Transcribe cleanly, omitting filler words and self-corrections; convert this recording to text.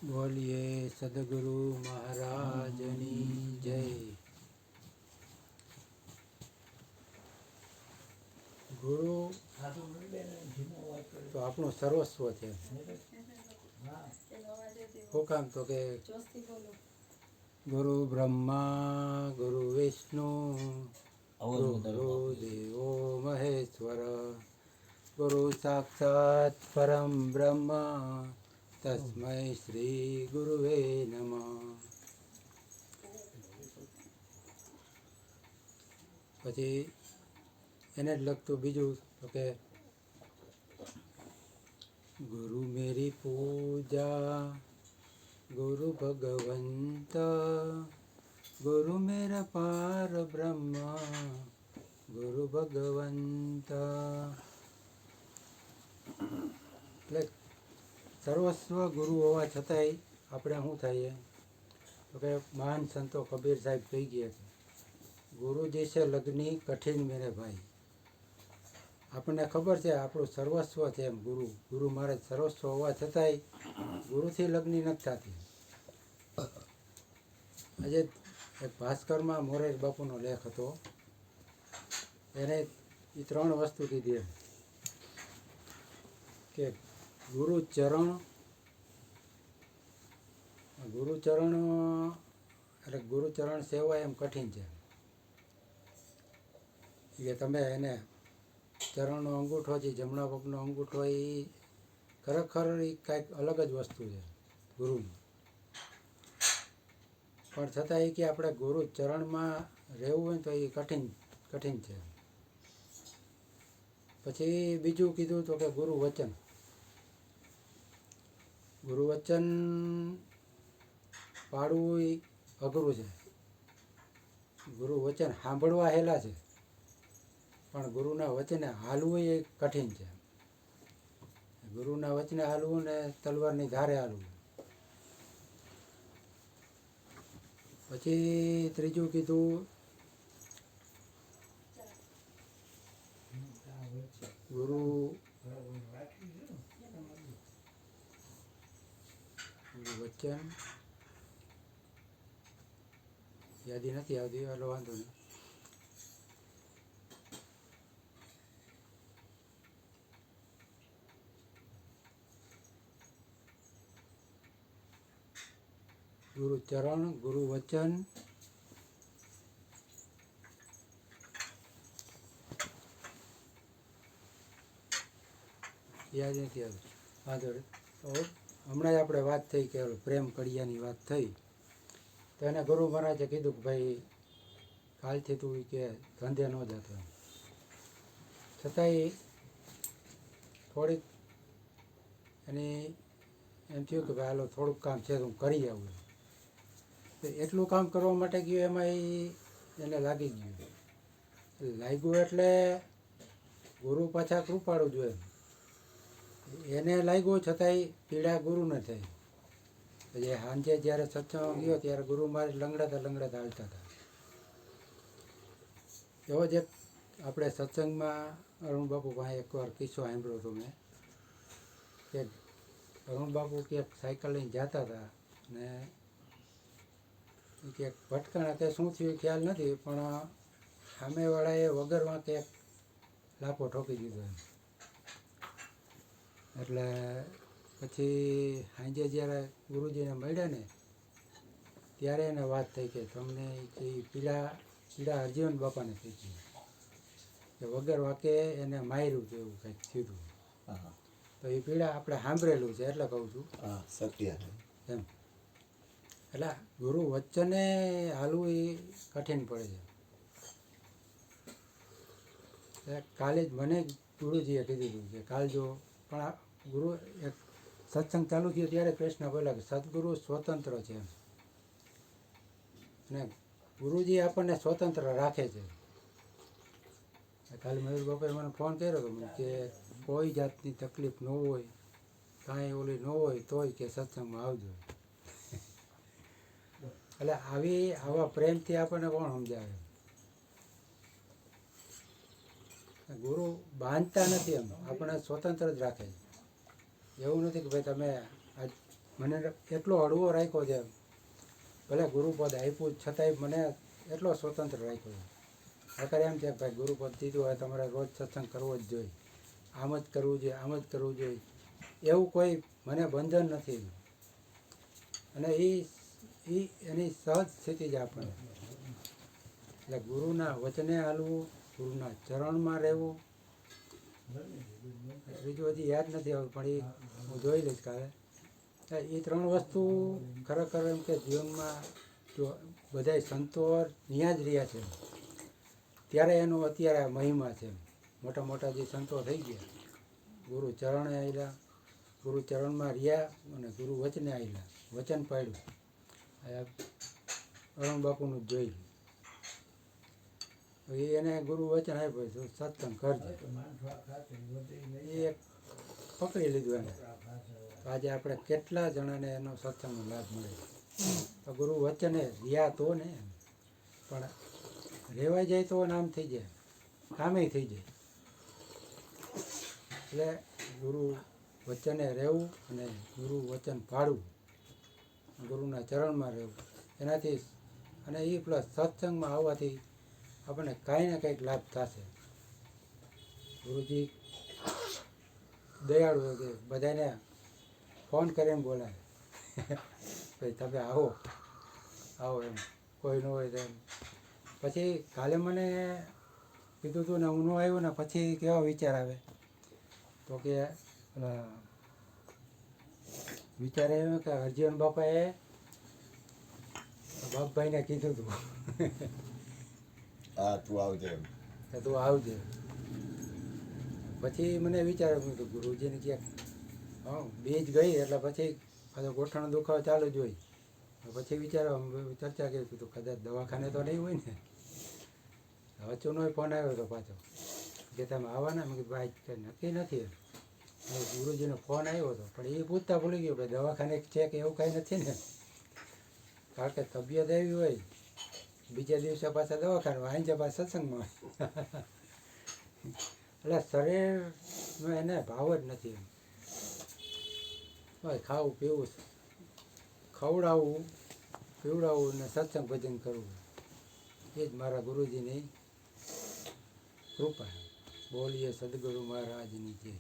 बोलिए सदगुरु महाराजनी जय। गुरु तो આપણું સર્વસ્વ છે। શું કામ તો કે ગુરુ બ્રહ્મા ગુરુ વિષ્ણુ ગુરુ દેવો મહેશ્વર ગુરુ સાક્ષાત પરમ બ્રહ્મ તસ્मै શ્રી ગુરુવે નમઃ। પછી એને જ લગતું બીજું તો કે गुरु मेरी पूजा गुरु भगवंत गुरु मेरा पार ब्रह्म गुरु भगवंत। એટલે સર્વસ્વ ગુરુ હોવા છતાંય આપણે શું થઈએ તો કે મહાન સંતો કબીર સાહેબ કહી ગયા છે, ગુરુ જૈસે લગ્ની કઠિન મેરે ભાઈ। આપણને ખબર છે આપણું સર્વસ્વ છે એમ ગુરુ, ગુરુ મારે સર્વસ્વ હોવા છતાંય ગુરુથી લગ્ન નથી થતી। આજે એક ભાસ્કરમાં મોરારી બાપુનો લેખ હતો, એને એ 3 વસ્તુ કીધી એમ કે ગુરુચરણ એટલે ગુરુચરણ સેવા એમ કઠિન છે કે તમે એને ચરણનો અંગૂઠો છે, જમણા પગનો અંગૂઠો, એ ખરેખર એ કાંઈક અલગ જ વસ્તુ છે ગુરુની, પણ છતાં એ કે આપણે ગુરુ ચરણમાં રહેવું હોય તો એ કઠિન છે। પછી બીજું કીધું તો કે ગુરુ વચન પાડવું એ અઘરું છે, ગુરુ વચન સાંભળવા હેલા છે પણ ગુરુના વચને હાલવું એ કઠિન છે। ગુરુના વચને હાલવું ને તલવારની ધારે હાલવું। પછી ત્રીજું કીધું ગુરુ વચન યાદી નથી આવતી, એટલે વાંધો નહીં। ગુરુ ચરણ, ગુરુ વચન, યાદ નથી આવતું, વાંધો નહીં। તો હમણાં જ આપણે વાત થઈ કે પ્રેમ કડિયાની વાત થઈ, તો એને ગુરુ મહારાજે કીધું કે ભાઈ કાલથી તું કે ધંધે ન જતો, છતાંય થોડીક એની એમ થયું કે ભાઈ હાલો થોડુંક કામ છે હું કરી આવું। તો એટલું કામ કરવા માટે ગયું, એમાં એને લાગી લાગ્યું એટલે ગુરુ પાછા કૃપાળું જોઈએ, એને લાગ્યું છતાંય પીડા ગુરુને થઈ। પછી સાંજે જ્યારે સત્સંગ ગયો ત્યારે ગુરુ મારે લંગડાતા હાલતા હતા। એવો જ એક આપણે સત્સંગમાં અરુણ બાપુ પાસે એકવાર કિસ્સો સાંભળ્યો હતો મેં કે અરુણ બાપુ ક્યાંક સાયકલ લઈને જતા હતા ને ક્યાંક ભટકાણા, તે શું થયું ખ્યાલ નથી, પણ સામેવાળાએ વગરમાં ક્યાંક લાપો ઠોકી દીધો એમ। એટલે પછી સાંજે જ્યારે ગુરુજીને મળ્યા ને ત્યારે એને વાત થઈ કે તમને કે પીડા અર્જીવન બાપાને થઈ ગઈ, કે વગર વાંકે એને માર્યું હતું, એવું કંઈક થયું હતું। તો એ પીડા આપણે સાંભળેલું છે એટલે કહું છું, સત્ય એમ। એટલે ગુરુ વચને હાલવું એ કઠિન પડે છે। કાલે જ મને ગુરુજીએ કીધું કે કાલ જો, પણ ગુરુ એક સત્સંગ ચાલુ થયો ત્યારે કૃષ્ણ બોલ્યા કે સદગુરુ સ્વતંત્ર છે એમ, ને ગુરુજી આપણને સ્વતંત્ર રાખે છે। કાલે મયુર બાપાએ મને ફોન કર્યો હતો કે કોઈ જાતની તકલીફ ન હોય, કાંઈ ઓલી ન હોય તોય કે સત્સંગમાં આવજો। એટલે આવા પ્રેમથી આપણને કોણ સમજાવે? ગુરુ બાંધતા નથી, એમ આપણને સ્વતંત્ર જ રાખે છે। એવું નથી કે ભાઈ તમે આજ મને એટલો હળવો રાખ્યો છે, ભલે ગુરુપદ આપ્યું છતાંય મને એટલો સ્વતંત્ર રાખ્યો છે. અત્યારે એમ છે કે ભાઈ ગુરુપદ દીધું હોય તમારે રોજ સત્સંગ કરવો જ જોઈએ, આમ જ કરવું જોઈએ, આમ જ કરવું જોઈએ, એવું કોઈ મને બંધન નથી. અને એની સહજ સ્થિતિ જ આપણને, એટલે ગુરુના વચને હાલવું, ગુરુના ચરણમાં રહેવું. બીજું હજી યાદ નથી આવતું, પણ એ હું જોઈ લઈશ કાલે. એ ત્રણ વસ્તુ ખરેખર એમ કે જીવનમાં જો બધાય સંતો ત્યાં જ રહ્યા છે ત્યારે એનો અત્યારે મહિમા છે. મોટા મોટા જે સંતો થઈ ગયા, ગુરુ ચરણે આવેલા, ગુરુ ચરણમાં રહ્યા અને ગુરુ વચને આવેલા, વચન પાડ્યું. અરુણ બાપુનું જ જોઈ, એને ગુરુ વચન આપ્યું તો સત્સંગ કરજે, એ પકડી લીધું એને. આજે આપણે કેટલા જણાને એનો સત્સંગનો લાભ મળે. તો ગુરુ વચને રહ્યા તો ને, પણ રેવાઈ જાય તો નામ થઈ જાય, કામે થઈ જાય. એટલે ગુરુ વચને રહેવું અને ગુરુ વચન પાળવું, ગુરુના ચરણમાં રહેવું, એનાથી અને એ પ્લસ સત્સંગમાં આવવાથી આપણને કાંઈ ને કંઈક લાભ થશે. ગુરુજી દયાળુ હોય કે બધાને ફોન કરીને બોલાવે ભાઈ તમે આવો આવો એમ, કોઈ ન હોય તો એમ. પછી કાલે મને કીધું હતું ને હું ન આવ્યો ને પછી કેવો વિચાર આવે તો કે વિચાર આવ્યો કે હરજીવન બાપાએ બાપભાઈને કીધું હતું હા તું આવજે એમ. કે તું આવજે. પછી મને વિચાર આવ્યું હતું ગુરુજીને ક્યાંક હા બીજ ગઈ એટલે પછી પાછો ગોઠણનો દુખાવો ચાલુ જ હોય. પછી ચર્ચા કરી કીધું કદાચ દવાખાને તો નહીં હોય ને. વચ્ચેનો ફોન આવ્યો હતો પાછો કે તમે આવવાના. મેં કીધું ભાઈ કંઈ નક્કી નથી. ગુરુજીનો ફોન આવ્યો હતો પણ એ પૂછતા ભૂલી ગયો ભાઈ દવાખાને છે કે એવું કાંઈ નથી ને. કારણ કે તબિયત એવી હોય બીજા દિવસે પાછા દવાખાને વાંચે પાછા સત્સંગમાં એટલે શરીરનો એને ભાવ જ નથી. ખાવું પીવું, ખવડાવવું પીવડાવવું ને સત્સંગ ભજન કરવું, એ જ મારા ગુરુજીની કૃપા. બોલીએ સદગુરુ મહારાજની જય.